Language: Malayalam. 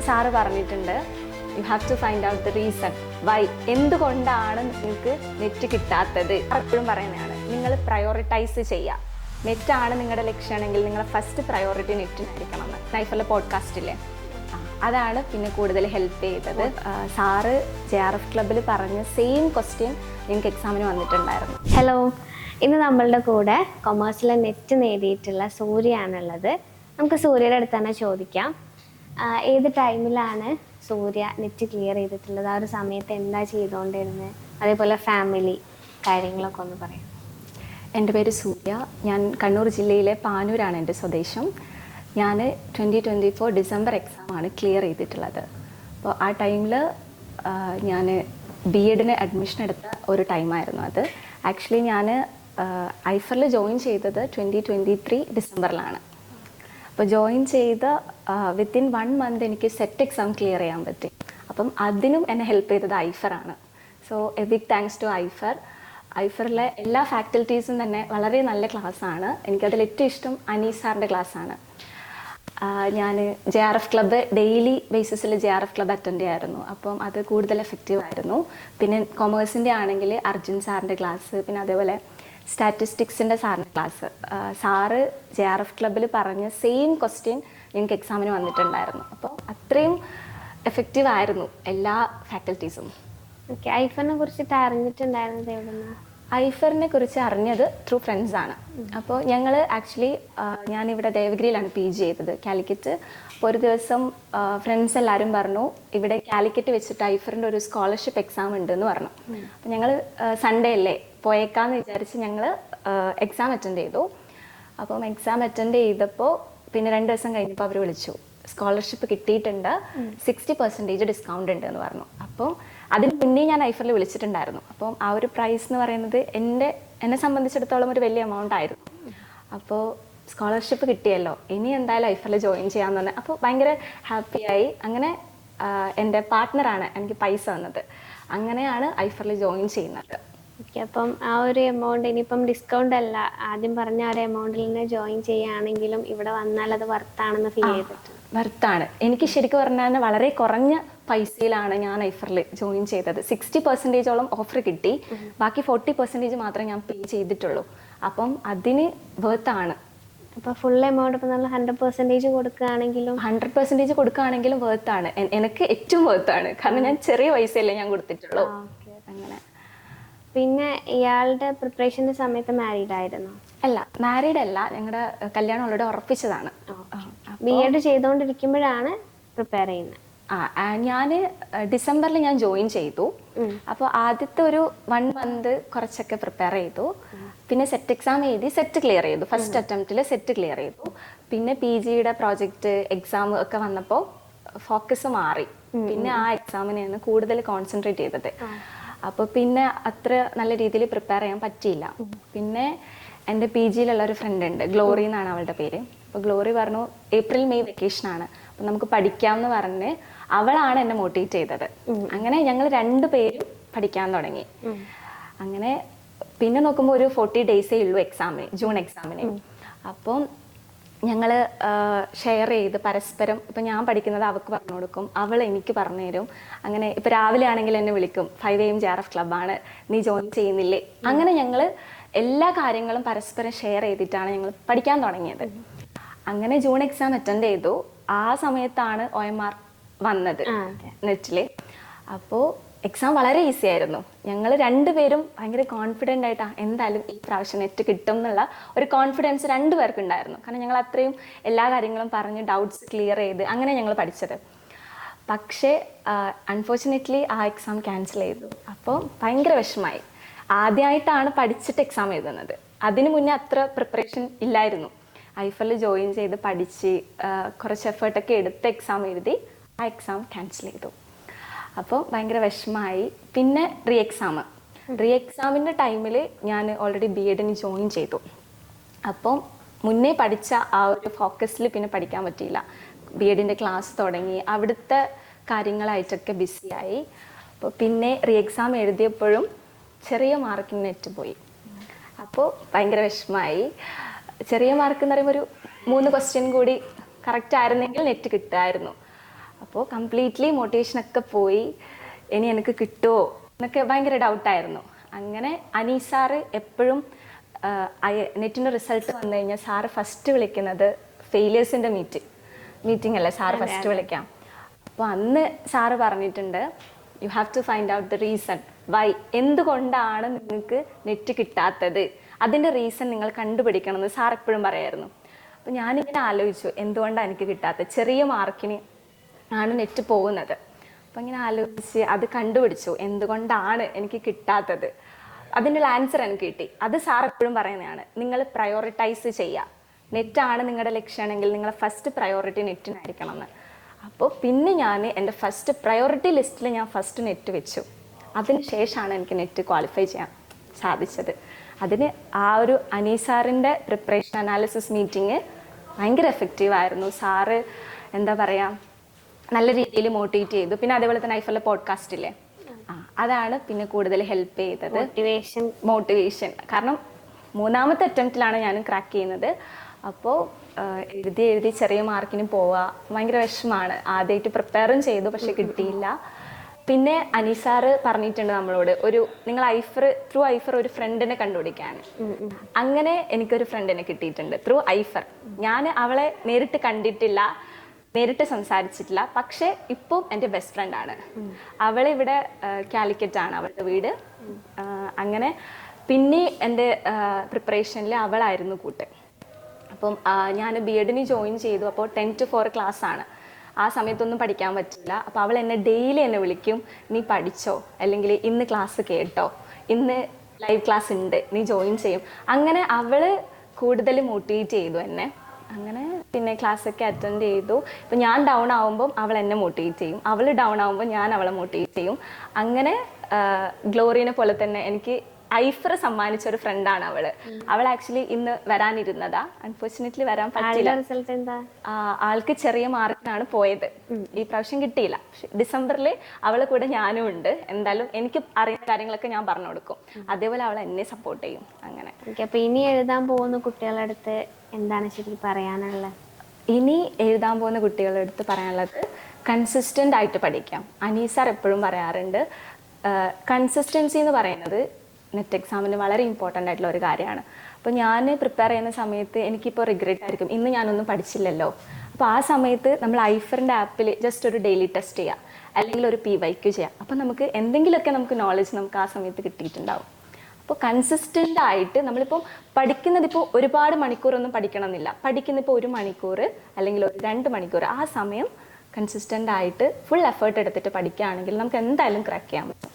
സാറ് പറഞ്ഞിട്ടുണ്ട് you have to find out the reason why, എന്തുകൊണ്ടാണ് നിങ്ങൾക്ക് നെറ്റ് കിട്ടാത്തത്. എപ്പോഴും പറയുന്നതാണ്, നിങ്ങൾ പ്രയോറിറ്റൈസ് ചെയ്യുക. നെറ്റാണ് നിങ്ങളുടെ ലക്ഷ്യമാണെങ്കിൽ നിങ്ങളുടെ ഫസ്റ്റ് പ്രയോറിറ്റി നെറ്റിനായിരിക്കണം എന്ന്. നൈഫറിലെ പോഡ്കാസ്റ്റില്ലേ, അതാണ് പിന്നെ കൂടുതൽ ഹെൽപ്പ് ചെയ്തത്. സാറ് JRF ക്ലബ്ബിൽ പറഞ്ഞ സെയിം ക്വസ്റ്റ്യൻ ഞങ്ങൾക്ക് എക്സാമിന് വന്നിട്ടുണ്ടായിരുന്നു. ഹലോ, ഇന്ന് നമ്മളുടെ കൂടെ കൊമേഴ്സിലെ നെറ്റ് നേടിയിട്ടുള്ള സൂര്യയാണുള്ളത്. നമുക്ക് സൂര്യയുടെ അടുത്ത് തന്നെ ചോദിക്കാം, ഏത് ടൈമിലാണ് സൂര്യ നെറ്റ് ക്ലിയർ ചെയ്തിട്ടുള്ളത്, ആ ഒരു സമയത്ത് എന്താ ചെയ്തുകൊണ്ടിരുന്നത്, അതേപോലെ ഫാമിലി കാര്യങ്ങളൊക്കെ ഒന്ന് പറയാം. എൻ്റെ പേര് സൂര്യ, ഞാൻ കണ്ണൂർ ജില്ലയിലെ പാനൂരാണ് എൻ്റെ സ്വദേശം. ഞാൻ 2024 ഡിസംബർ എക്സാമാണ് ക്ലിയർ ചെയ്തിട്ടുള്ളത്. അപ്പോൾ ആ ടൈമിൽ ഞാൻ BEdന് അഡ്മിഷൻ എടുത്ത ഒരു ടൈമായിരുന്നു അത്. ആക്ച്വലി ഞാൻ ഐഫറിൽ ജോയിൻ ചെയ്തത് 2023 ഡിസംബറിലാണ്. അപ്പോൾ ജോയിൻ ചെയ്ത് വിത്തിൻ 1 മന്ത് എനിക്ക് സെറ്റ് എക്സാം ക്ലിയർ ചെയ്യാൻ പറ്റി. അപ്പം അതിനും എന്നെ ഹെൽപ്പ് ചെയ്തത് ഐഫറാണ്. So a big thanks to Aifer. ഐഫറിലെ എല്ലാ ഫാക്കൽറ്റീസും തന്നെ വളരെ നല്ല ക്ലാസ്സാണ്. എനിക്കതിൽ ഏറ്റവും ഇഷ്ടം അനീസ് സാറിൻ്റെ ക്ലാസ്സാണ്. ഞാൻ JRF ക്ലബ്ബ് ഡെയിലി ബേസിസിൽ JRF ക്ലബ്ബ് അറ്റൻഡ് ചെയ്യായിരുന്നു. അപ്പം അത് കൂടുതൽ എഫക്റ്റീവ് ആയിരുന്നു. പിന്നെ കൊമേഴ്സിൻ്റെ ആണെങ്കിൽ അർജുൻ സാറിൻ്റെ ക്ലാസ്, പിന്നെ അതേപോലെ സ്റ്റാറ്റിസ്റ്റിക്സിൻ്റെ സാറിൻ്റെ ക്ലാസ്. സാറ് JRF ക്ലബ്ബിൽ പറഞ്ഞ സെയിം ക്വസ്റ്റ്യൻ ഞങ്ങൾക്ക് എക്സാമിന് വന്നിട്ടുണ്ടായിരുന്നു. അപ്പോൾ അത്രയും എഫക്റ്റീവ് ആയിരുന്നു എല്ലാ ഫാക്കൽറ്റീസും. ഓക്കെ, ഐഫറിനെ കുറിച്ചിട്ട് അറിഞ്ഞിട്ടുണ്ടായിരുന്നത് എവിടെയാണ്? ഐഫറിനെ കുറിച്ച് അറിഞ്ഞത് ത്രൂ ഫ്രണ്ട്സാണ്. അപ്പോൾ ഞങ്ങൾ ആക്ച്വലി ഞാനിവിടെ ദേവഗിരിയിലാണ് PG ചെയ്തത്, കാലിക്കറ്റ്. അപ്പോൾ ഒരു ദിവസം ഫ്രണ്ട്സ് എല്ലാവരും പറഞ്ഞു ഇവിടെ കാലിക്കറ്റ് വെച്ചിട്ട് ഐഫറിൻ്റെ ഒരു സ്കോളർഷിപ്പ് എക്സാം ഉണ്ടെന്ന് പറഞ്ഞു. അപ്പോൾ ഞങ്ങൾ സൺഡേ അല്ലേ പോയേക്കാന്ന് വിചാരിച്ച് ഞങ്ങൾ എക്സാം അറ്റൻഡ് ചെയ്തു. അപ്പം എക്സാം അറ്റൻഡ് ചെയ്തപ്പോൾ പിന്നെ 2 ദിവസം കഴിഞ്ഞപ്പോൾ അവർ വിളിച്ചു, സ്കോളർഷിപ്പ് കിട്ടിയിട്ടുണ്ട്, 60% ഡിസ്കൗണ്ട് ഉണ്ട് എന്ന് പറഞ്ഞു. അപ്പോൾ അതിന് മുന്നേ ഞാൻ ഐഫറിൽ വിളിച്ചിട്ടുണ്ടായിരുന്നു. അപ്പം ആ ഒരു പ്രൈസ് എന്ന് പറയുന്നത് എന്നെ സംബന്ധിച്ചിടത്തോളം ഒരു വലിയ എമൗണ്ട് ആയിരുന്നു. അപ്പോൾ സ്കോളർഷിപ്പ് കിട്ടിയല്ലോ, ഇനി എന്തായാലും ഐഫറിൽ ജോയിൻ ചെയ്യാമെന്ന് പറഞ്ഞാൽ അപ്പോൾ ഭയങ്കര ഹാപ്പിയായി. അങ്ങനെ എൻ്റെ പാർട്ട്ണറാണ് എനിക്ക് പൈസ തന്നത്. അങ്ങനെയാണ് ഐഫറിൽ ജോയിൻ ചെയ്യുന്നത്. ഓക്കെ, അപ്പം ആ ഒരു എമൗണ്ട് ഇനിയിപ്പം ഡിസ്കൗണ്ട് അല്ല, ആദ്യം പറഞ്ഞ ആ ഒരു എമൗണ്ടിൽ നിന്ന് ജോയിൻ ചെയ്യുകയാണെങ്കിലും ഇവിടെ വന്നാൽ അത് വർത്താണെന്ന് ഫീൽ ചെയ്തിട്ടുണ്ട്. വർത്താണെന്ന് എനിക്ക് ശരിക്കും പറഞ്ഞാൽ വളരെ കുറഞ്ഞ പൈസയിലാണ് ഞാൻ ഐഫറിൽ ജോയിൻ ചെയ്തത്. 60% ഓഫർ കിട്ടി, ബാക്കി 40% മാത്രമേ ഞാൻ പേ ചെയ്തിട്ടുള്ളൂ. അപ്പം അതിന് വേർത്താണ്. അപ്പോൾ ഫുൾ എമൗണ്ട് ഇപ്പം നമ്മൾ 100% കൊടുക്കുകയാണെങ്കിലും 100% കൊടുക്കുകയാണെങ്കിലും വേർത്താണ്. എനിക്ക് ഏറ്റവും വേർത്താണ്, കാരണം ഞാൻ ചെറിയ പൈസയല്ലേ ഞാൻ കൊടുത്തിട്ടുള്ളൂ. അങ്ങനെ. പിന്നെ ഇയാളുടെ പ്രിപ്പറേഷൻ്റെ സമയത്ത് മാരീഡ് ആയിരുന്നു? അല്ല, മാരീഡ് അല്ല, ഞങ്ങളുടെ കല്യാണം ഓൾറെഡി ഉറപ്പിച്ചതാണ്. BEd ചെയ്തുകൊണ്ടിരിക്കുമ്പോഴാണ് പ്രിപ്പയർ ചെയ്യുന്നത്? ഞാൻ ഡിസംബറിൽ ഞാൻ ജോയിൻ ചെയ്തു. അപ്പോൾ ആദ്യത്തെ ഒരു 1 മന്ത് കുറച്ചൊക്കെ പ്രിപ്പയർ ചെയ്തു. പിന്നെ സെറ്റ് എക്സാം എഴുതി സെറ്റ് ക്ലിയർ ചെയ്തു. ഫസ്റ്റ് അറ്റംപ്റ്റിൽ സെറ്റ് ക്ലിയർ ചെയ്തു. പിന്നെ PGയുടെ പ്രോജക്റ്റ് എക്സാം ഒക്കെ വന്നപ്പോൾ ഫോക്കസ് മാറി. പിന്നെ ആ എക്സാമിനെയാണ് കൂടുതൽ കോൺസെൻട്രേറ്റ് ചെയ്തത്. അപ്പോൾ പിന്നെ അത്ര നല്ല രീതിയിൽ പ്രിപ്പയർ ചെയ്യാൻ പറ്റിയില്ല. പിന്നെ എൻ്റെ PGയിലുള്ള ഒരു ഫ്രണ്ട് ഉണ്ട്, ഗ്ലോറി എന്നാണ് അവളുടെ പേര്. അപ്പോൾ ഗ്ലോറി പറഞ്ഞു ഏപ്രിൽ മെയ് വെക്കേഷനാണ്, അപ്പോൾ നമുക്ക് പഠിക്കാമെന്ന് പറഞ്ഞ് അവളാണ് എന്നെ മോട്ടിവേറ്റ് ചെയ്തത്. അങ്ങനെ ഞങ്ങൾ 2 പേരും പഠിക്കാൻ തുടങ്ങി. അങ്ങനെ പിന്നെ നോക്കുമ്പോൾ ഒരു 40 ഡേയ്സേ ഉള്ളൂ എക്സാമിന്, ജൂൺ എക്സാമിന്. അപ്പം ഞങ്ങൾ ഷെയർ ചെയ്ത് പരസ്പരം, ഇപ്പം ഞാൻ പഠിക്കുന്നത് അവൾക്ക് പറഞ്ഞു കൊടുക്കും, അവൾ എനിക്ക് പറഞ്ഞു തരും. അങ്ങനെ ഇപ്പം രാവിലെ ആണെങ്കിൽ എന്നെ വിളിക്കും, 5 AM JRF ക്ലബ്ബാണ്, നീ ജോയിൻ ചെയ്യുന്നില്ലേ? അങ്ങനെ ഞങ്ങൾ എല്ലാ കാര്യങ്ങളും പരസ്പരം ഷെയർ ചെയ്തിട്ടാണ് ഞങ്ങൾ പഠിക്കാൻ തുടങ്ങിയത്. അങ്ങനെ ജൂൺ എക്സാം അറ്റൻഡ് ചെയ്തു. ആ സമയത്താണ് OMR വന്നത് നെറ്റിൽ. അപ്പോൾ എക്സാം വളരെ ഈസി ആയിരുന്നു. ഞങ്ങൾ 2 പേരും ഭയങ്കര കോൺഫിഡൻ്റ് ആയിട്ടാണ് എന്തായാലും ഈ പ്രാവശ്യം നെറ്റ് കിട്ടും എന്നുള്ള ഒരു കോൺഫിഡൻസ് 2 പേർക്കും ഉണ്ടായിരുന്നു. കാരണം ഞങ്ങൾ അത്രയും എല്ലാ കാര്യങ്ങളും പറഞ്ഞ് ഡൗട്ട്സ് ക്ലിയർ ചെയ്ത് അങ്ങനെ ഞങ്ങൾ പഠിച്ചത്. പക്ഷേ അൺഫോർച്ചുനേറ്റ്ലി ആ എക്സാം ക്യാൻസൽ ചെയ്തു. അപ്പോൾ ഭയങ്കര വിഷമമായി. ആദ്യമായിട്ടാണ് പഠിച്ചിട്ട് എക്സാം എഴുതുന്നത്. അതിന് മുന്നേ അത്ര പ്രിപ്പറേഷൻ ഇല്ലായിരുന്നു. ഐഫറിൽ ജോയിൻ ചെയ്ത് പഠിച്ച് കുറച്ച് എഫേർട്ടൊക്കെ എടുത്ത് എക്സാം എഴുതി ആ എക്സാം ക്യാൻസൽ ചെയ്തു. അപ്പോൾ ഭയങ്കര വിഷമമായി. പിന്നെ റീ എക്സാമിൻ്റെ ടൈമിൽ ഞാൻ ഓൾറെഡി BEdന് ജോയിൻ ചെയ്തു. അപ്പം മുന്നേ പഠിച്ച ആ ഒരു ഫോക്കസിൽ പിന്നെ പഠിക്കാൻ പറ്റിയില്ല. BEdൻ്റെ ക്ലാസ് തുടങ്ങി, അവിടുത്തെ കാര്യങ്ങളായിട്ടൊക്കെ ബിസിയായി. അപ്പോൾ പിന്നെ റീ എക്സാം എഴുതിയപ്പോഴും ചെറിയ മാർക്കിന് നെറ്റ് പോയി. അപ്പോൾ ഭയങ്കര വിഷമമായി. ചെറിയ മാർക്ക് എന്ന് പറയുമ്പോൾ ഒരു 3 ക്വസ്റ്റ്യൻ കൂടി കറക്റ്റ് ആയിരുന്നെങ്കിൽ നെറ്റ് കിട്ടുമായിരുന്നു. അപ്പോൾ കംപ്ലീറ്റ്ലി മോട്ടിവേഷനൊക്കെ പോയി. ഇനി എനിക്ക് കിട്ടുമോ എന്നൊക്കെ ഭയങ്കര ഡൗട്ടായിരുന്നു. അങ്ങനെ അനീസാറ് എപ്പോഴും നെറ്റിൻ്റെ റിസൾട്ട് വന്നു കഴിഞ്ഞാൽ സാറ് ഫസ്റ്റ് വിളിക്കുന്നത് ഫെയിലിയേഴ്സിൻ്റെ മീറ്റിംഗ് അല്ലേ സാറ് ഫസ്റ്റ് വിളിക്കാം. അപ്പോൾ അന്ന് സാറ് പറഞ്ഞിട്ടുണ്ട്, you have to find out the reason why, എന്തുകൊണ്ടാണ് നിങ്ങൾക്ക് നെറ്റ് കിട്ടാത്തത്, അതിൻ്റെ റീസൺ നിങ്ങൾ കണ്ടുപിടിക്കണം എന്ന് സാർ എപ്പോഴും പറയായിരുന്നു. അപ്പോൾ ഞാനിങ്ങനെ ആലോചിച്ചു, എന്തുകൊണ്ടാണ് എനിക്ക് കിട്ടാത്തത്, ചെറിയ മാർക്കിന് ആണ് നെറ്റ് പോകുന്നത്. അപ്പം ഇങ്ങനെ ആലോചിച്ച് അത് കണ്ടുപിടിച്ചു, എന്തുകൊണ്ടാണ് എനിക്ക് കിട്ടാത്തത്. അതിൻ്റെ ആൻസർ എനിക്ക് കിട്ടി. അത് സാർ എപ്പോഴും പറയുന്നതാണ്, നിങ്ങൾ പ്രയോറിറ്റൈസ് ചെയ്യുക, നെറ്റാണ് നിങ്ങളുടെ ലക്ഷ്യമാണെങ്കിൽ നിങ്ങളെ ഫസ്റ്റ് പ്രയോറിറ്റി നെറ്റിനായിരിക്കണം എന്ന്. അപ്പോൾ പിന്നെ ഞാൻ എൻ്റെ ഫസ്റ്റ് പ്രയോറിറ്റി ലിസ്റ്റിൽ ഞാൻ ഫസ്റ്റ് നെറ്റ് വെച്ചു. അതിന് ശേഷമാണ് എനിക്ക് നെറ്റ് ക്വാളിഫൈ ചെയ്യാൻ സാധിച്ചത്. അതിന് ആ ഒരു അനീസാറിൻ്റെ പ്രിപ്പറേഷൻ അനാലിസിസ് മീറ്റിംഗ് ഭയങ്കര എഫക്റ്റീവായിരുന്നു. സാറ് എന്താ പറയുക, നല്ല രീതിയിൽ മോട്ടിവേറ്റ് ചെയ്തു. പിന്നെ അതേപോലെ തന്നെ ഐഫറിലെ പോഡ്കാസ്റ്റ് ഇല്ലേ, അതാണ് പിന്നെ കൂടുതൽ ഹെൽപ്പ് ചെയ്തത്. മോട്ടിവേഷൻ കാരണം 3ാമത്തെ അറ്റംപ്റ്റിലാണ് ഞാൻ ക്രാക്ക് ചെയ്യുന്നത്. അപ്പോൾ എഴുതി ചെറിയ മാർക്കിന് പോവുക ഭയങ്കര വിഷമമാണ്. ആദ്യമായിട്ട് പ്രിപ്പയറും ചെയ്തു, പക്ഷെ കിട്ടിയില്ല. പിന്നെ അനീസാറ് പറഞ്ഞിട്ടുണ്ട് നമ്മളോട്, നിങ്ങൾ ത്രൂ ഐഫർ ഒരു ഫ്രണ്ടിനെ കണ്ടുപിടിക്കാൻ. അങ്ങനെ എനിക്കൊരു ഫ്രണ്ടിനെ കിട്ടിയിട്ടുണ്ട് ത്രൂ ഐഫർ. ഞാൻ അവളെ നേരിട്ട് കണ്ടിട്ടില്ല, നേരിട്ട് സംസാരിച്ചിട്ടില്ല, പക്ഷെ ഇപ്പോൾ എൻ്റെ ബെസ്റ്റ് ഫ്രണ്ടാണ്. അവളിവിടെ കാലിക്കറ്റ് ആണ് അവളുടെ വീട്. അങ്ങനെ പിന്നെ എൻ്റെ പ്രിപ്പറേഷനിൽ അവളായിരുന്നു കൂട്ട്. അപ്പം ഞാൻ BEdന് ജോയിൻ ചെയ്തു. അപ്പോൾ 10 to 4 ക്ലാസ് ആണ്. ആ സമയത്തൊന്നും പഠിക്കാൻ പറ്റില്ല. അപ്പോൾ അവൾ എന്നെ ഡെയിലി എന്നെ വിളിക്കും, നീ പഠിച്ചോ, അല്ലെങ്കിൽ ഇന്ന് ക്ലാസ് കേട്ടോ, ഇന്ന് ലൈവ് ക്ലാസ് ഉണ്ട്, നീ ജോയിൻ ചെയ്യും. അങ്ങനെ അവൾ കൂടുതൽ മോട്ടിവേറ്റ് ചെയ്തു എന്നെ. അങ്ങനെ പിന്നെ ക്ലാസ്സൊക്കെ അറ്റൻഡ് ചെയ്തു. ഇപ്പം ഞാൻ ഡൗൺ ആവുമ്പം അവൾ എന്നെ മോട്ടിവേറ്റ് ചെയ്യും, അവൾ ഡൗൺ ആവുമ്പോൾ ഞാൻ അവളെ മോട്ടിവേറ്റ് ചെയ്യും. അങ്ങനെ ഗ്ലോറിനെ പോലെ തന്നെ എനിക്ക് ഐഫർ സമ്മാനിച്ച ഒരു ഫ്രണ്ടാണ് അവള്. അവൾ ആക്ച്വലി ഇന്ന് വരാനിരുന്നതാ, അൺഫോർച്ചുനേറ്റ്ലി വരാൻ പറ്റില്ല. ആൾക്ക് ചെറിയ മാർക്കിനാണ് പോയത്, ഈ പ്രാവശ്യം കിട്ടിയില്ല. പക്ഷെ ഡിസംബറിൽ അവളെ കൂടെ ഞാനും ഉണ്ട്. എന്തായാലും എനിക്ക് അറിയുന്ന കാര്യങ്ങളൊക്കെ ഞാൻ പറഞ്ഞു കൊടുക്കും, അതേപോലെ അവൾ എന്നെ സപ്പോർട്ട് ചെയ്യും. അങ്ങനെ അപ്പൊ ഇനി എഴുതാൻ പോകുന്ന കുട്ടികളുടെ അടുത്ത് എന്താണ് ശരിക്കും പറയാനുള്ളത്? ഇനി എഴുതാൻ പോകുന്ന കുട്ടികളുടെ അടുത്ത് പറയാനുള്ളത്, കൺസിസ്റ്റൻ്റ് ആയിട്ട് പഠിക്കാം. അനീസാർ എപ്പോഴും പറയാറുണ്ട്, കൺസിസ്റ്റൻസി എന്ന് പറയുന്നത് നെറ്റ് എക്സാമിന് വളരെ ഇമ്പോർട്ടൻ്റ് ആയിട്ടുള്ള ഒരു കാര്യമാണ്. അപ്പോൾ ഞാൻ പ്രിപ്പയർ ചെയ്യുന്ന സമയത്ത് എനിക്കിപ്പോൾ റിഗ്രറ്റ് ആയിരിക്കും, ഇന്ന് ഞാനൊന്നും പഠിച്ചില്ലല്ലോ. അപ്പോൾ ആ സമയത്ത് നമ്മൾ ഐഫറിൻ്റെ ആപ്പിൽ ജസ്റ്റ് ഒരു ഡെയിലി ടെസ്റ്റ് ചെയ്യുക, അല്ലെങ്കിൽ ഒരു PYQ ചെയ്യുക. അപ്പോൾ നമുക്ക് എന്തെങ്കിലുമൊക്കെ നമുക്ക് നോളജ് നമുക്ക് ആ സമയത്ത് കിട്ടിയിട്ടുണ്ടാവും. അപ്പോൾ കൺസിസ്റ്റൻ്റ് ആയിട്ട് നമ്മളിപ്പോൾ പഠിക്കുന്നതിപ്പോൾ ഒരുപാട് മണിക്കൂറൊന്നും പഠിക്കണമെന്നില്ല. പഠിക്കുന്നതിപ്പോൾ 1 മണിക്കൂർ അല്ലെങ്കിൽ ഒരു 2 മണിക്കൂർ, ആ സമയം കൺസിസ്റ്റൻ്റ് ആയിട്ട് ഫുൾ എഫേർട്ട് എടുത്തിട്ട് പഠിക്കുകയാണെങ്കിൽ നമുക്ക് എന്തായാലും ക്രാക്ക് ചെയ്യാൻ പറ്റും.